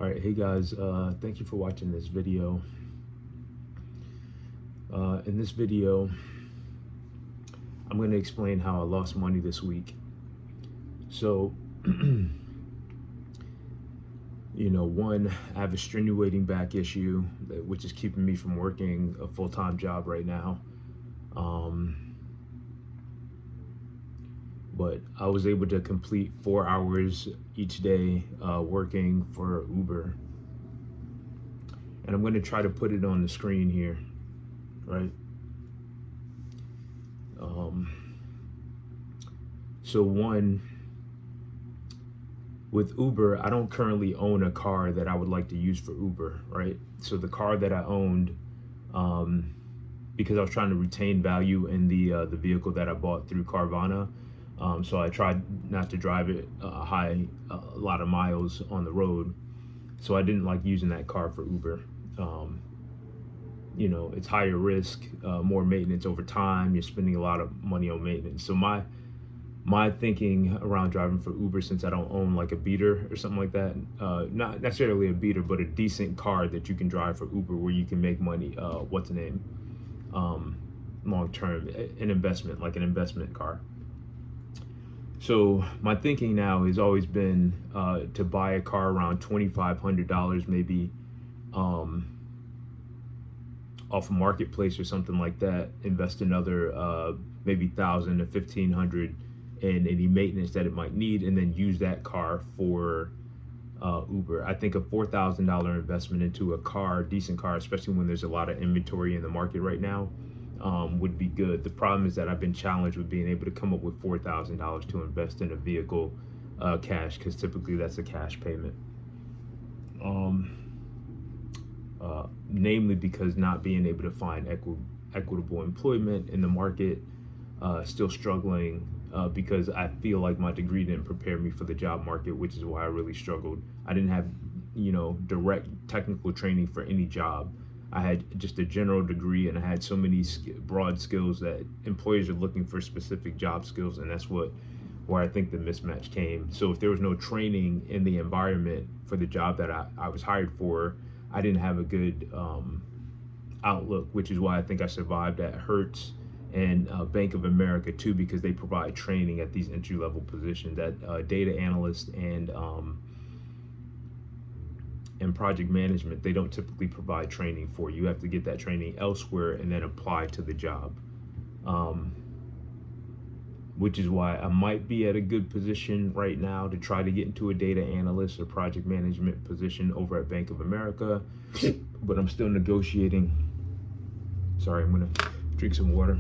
All right, hey guys, thank you for watching this video. In this video, I'm going to explain how I lost money this week. So, one, I have a strenuating back issue, which is keeping me from working a full-time job right now. But I was able to complete 4 hours each day working for Uber. And I'm going to try to put it on the screen here, right? So one, with Uber, I don't currently own a car that I would like to use for Uber, right? So the car that I owned, because I was trying to retain value in the vehicle that I bought through Carvana, so I tried not to drive it a lot of miles on the road. So I didn't like using that car for Uber. It's higher risk, more maintenance over time. You're spending a lot of money on maintenance. So my thinking around driving for Uber, since I don't own like a beater or something like that, not necessarily a beater, but a decent car that you can drive for Uber where you can make money, long term, an investment, like an investment car. So my thinking now has always been to buy a car around $2,500 maybe, off a marketplace or something like that, invest another maybe 1,000 to 1,500 in any maintenance that it might need, and then use that car for Uber. I think a $4,000 investment into a car, decent car, especially when there's a lot of inventory in the market right now, would be good. The problem is that I've been challenged with being able to come up with $4,000 to invest in a vehicle cash, because typically that's a cash payment. Namely because not being able to find equitable employment in the market, still struggling because I feel like my degree didn't prepare me for the job market, which is why I really struggled. I didn't have, direct technical training for any job. I had just a general degree, and I had so many broad skills that employers are looking for specific job skills, and that's where I think the mismatch came. So if there was no training in the environment for the job that I was hired for, I didn't have a good outlook, which is why I think I survived at Hertz and Bank of America too, because they provide training at these entry-level positions. That data analyst and project management, they don't typically provide training for you. You have to get that training elsewhere and then apply to the job. Which is why I might be at a good position right now to try to get into a data analyst or project management position over at Bank of America, but I'm still negotiating. Sorry, I'm gonna drink some water.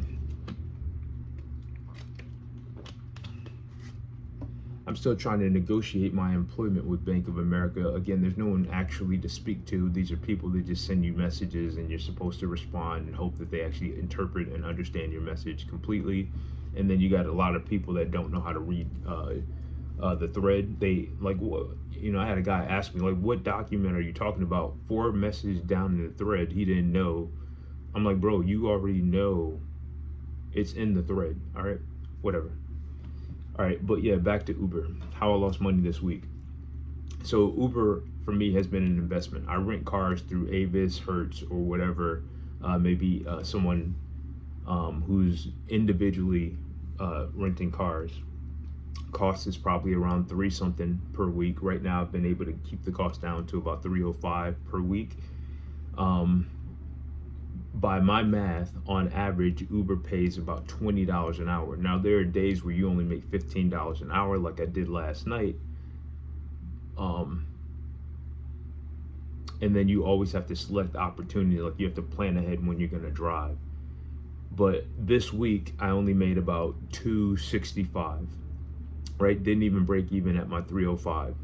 I'm still trying to negotiate my employment with Bank of America. Again, there's no one actually to speak to. These are people that just send you messages, and you're supposed to respond and hope that they actually interpret and understand your message completely. And then you got a lot of people that don't know how to read the thread. They I had a guy ask me, like, what document are you talking about? 4 messages down in the thread, he didn't know. I'm like, bro, you already know it's in the thread. All right, whatever. All right, but yeah, back to Uber, how I lost money this week. So Uber for me has been an investment. I rent cars through Avis, Hertz, or whatever, maybe someone who's individually renting cars. Cost is probably around 3 something per week. Right now I've been able to keep the cost down to about 305 per week. By my math, on average, Uber pays about $20 an hour. Now, there are days where you only make $15 an hour, like I did last night. And then you always have to select opportunity, like you have to plan ahead when you're gonna drive. But this week, I only made about $265, right? Didn't even break even at my 305.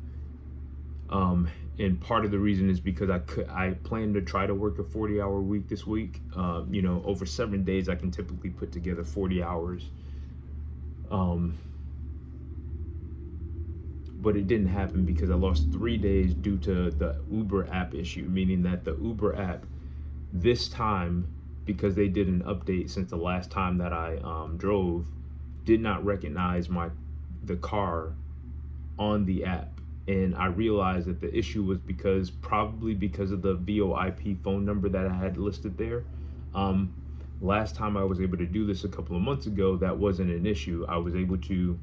And part of the reason is because I plan to try to work a 40-hour week this week. Over 7 days, I can typically put together 40 hours. But it didn't happen because I lost 3 days due to the Uber app issue, meaning that the Uber app this time, because they did an update since the last time that I drove, did not recognize the car on the app. And I realized that the issue was probably because of the VoIP phone number that I had listed there. Um, Last time I was able to do this a couple of months ago, that wasn't an issue. I was able to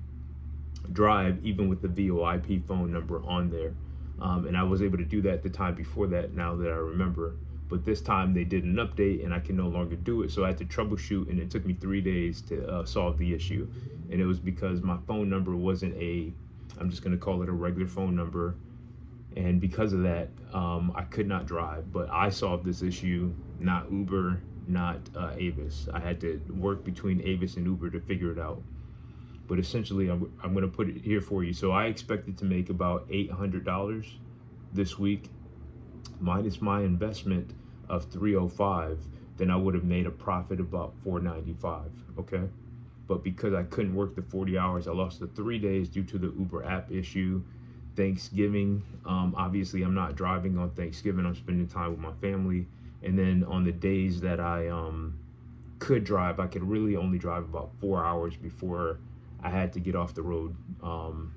drive even with the VoIP phone number on there. And I was able to do that the time before that, now that I remember. But this time they did an update and I can no longer do it. So I had to troubleshoot, and it took me 3 days to solve the issue. And it was because my phone number wasn't I'm just going to call it a regular phone number. And because of that, I could not drive. But I solved this issue, not Uber, not Avis. I had to work between Avis and Uber to figure it out. But essentially, I'm going to put it here for you. So I expected to make about $800 this week, minus my investment of $305. Then I would have made a profit about $495. Okay, but because I couldn't work the 40 hours, I lost the 3 days due to the Uber app issue. Thanksgiving, obviously, I'm not driving on Thanksgiving. I'm spending time with my family, and then on the days that I could drive, I could really only drive about 4 hours before I had to get off the road. I'm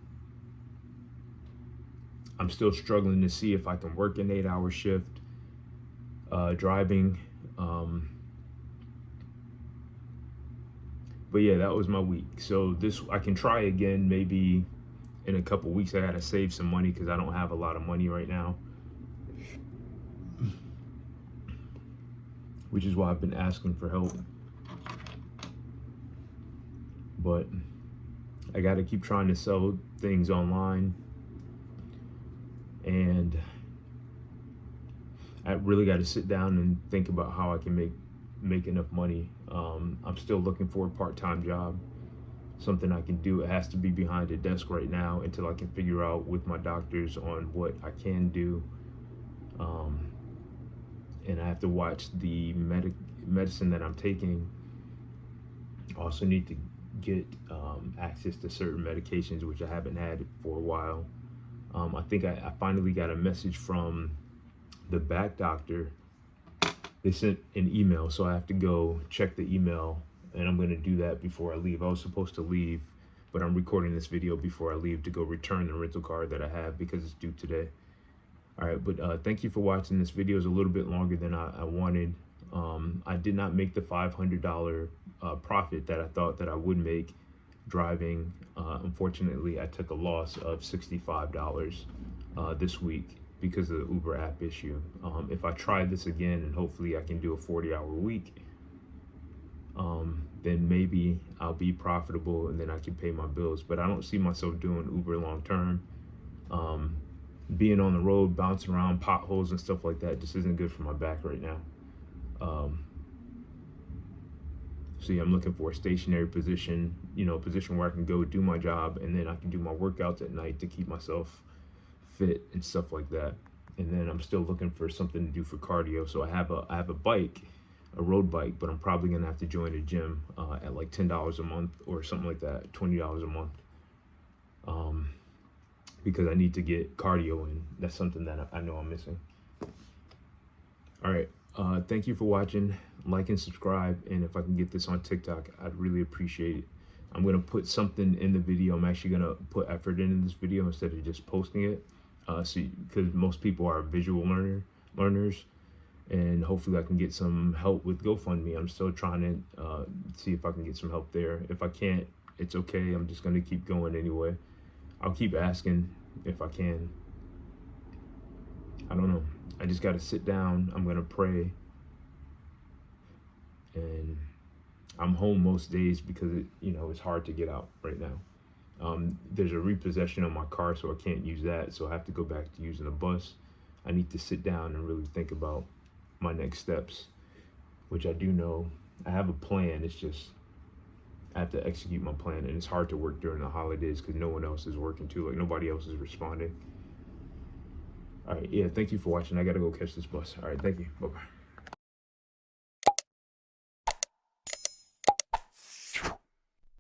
still struggling to see if I can work an 8-hour shift driving. But yeah, that was my week. So I can try again maybe in a couple weeks. I gotta save some money because I don't have a lot of money right now, which is why I've been asking for help. But I got to keep trying to sell things online, and I really got to sit down and think about how I can make enough money. I'm still looking for a part-time job, something I can do. It has to be behind a desk right now until I can figure out with my doctors on what I can do. And I have to watch the medicine that I'm taking. I also need to get access to certain medications, which I haven't had for a while. I think I finally got a message from the back doctor. They sent an email, so I have to go check the email, and I'm going to do that before I leave. I was supposed to leave, but I'm recording this video before I leave to go return the rental car that I have because it's due today. All right, but thank you for watching. This video is a little bit longer than I wanted. I did not make the $500 profit that I thought that I would make driving. Unfortunately, I took a loss of $65 this week because of the Uber app issue. If I try this again and hopefully I can do a 40-hour week, then maybe I'll be profitable and then I can pay my bills. But I don't see myself doing Uber long term. Being on the road, bouncing around potholes and stuff like that just isn't good for my back right now. See, I'm looking for a stationary position, a position where I can go do my job and then I can do my workouts at night to keep myself fit and stuff like that. And then I'm still looking for something to do for cardio. So I have a bike, a road bike, but I'm probably gonna have to join a gym at like $10 a month or something like that, $20 a month, because I need to get cardio in. That's something that I know I'm missing. All right, thank you for watching. Like and subscribe, and if I can get this on TikTok, I'd really appreciate it. I'm gonna put something in the video. I'm actually gonna put effort into this video instead of just posting it. Because most people are visual learners, and hopefully I can get some help with GoFundMe. I'm still trying to see if I can get some help there. If I can't, it's okay. I'm just gonna keep going anyway. I'll keep asking if I can. I don't know. I just gotta sit down. I'm gonna pray. And I'm home most days because it's hard to get out right now. There's a repossession on my car, so I can't use that. So I have to go back to using a bus. I need to sit down and really think about my next steps, which I do know. I have a plan. It's just I have to execute my plan, and it's hard to work during the holidays because no one else is working too. Like nobody else is responding. All right, yeah. Thank you for watching. I gotta go catch this bus. All right, thank you. Bye bye.